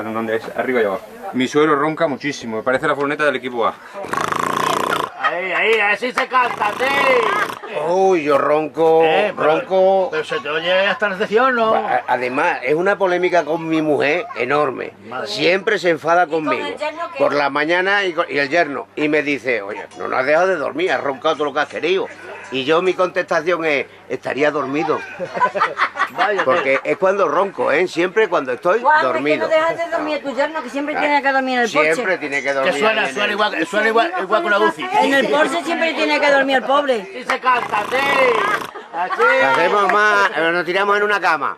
¿Dónde es? Arriba y abajo. Mi suegro ronca muchísimo, me parece la furgoneta del equipo A. Ahí, así se canta, sí. Uy, yo ronco. Pero se te oye hasta la recepción, ¿no? Además, es una polémica con mi mujer enorme. Siempre se enfada conmigo. Por la mañana y el yerno. Y me dice, oye, no nos has dejado de dormir, has roncado todo lo que has querido. Y yo mi contestación es, estaría dormido. Porque es cuando ronco, ¿eh? Siempre cuando estoy dormido. Es que no dejas de dormir a tu yerno, que siempre tiene que dormir en el porche. Siempre tiene que dormir. Que suena igual con la UCI. En el porche siempre tiene que dormir el pobre. Sí se canta, sí. Así. Hacemos más, nos tiramos en una cama.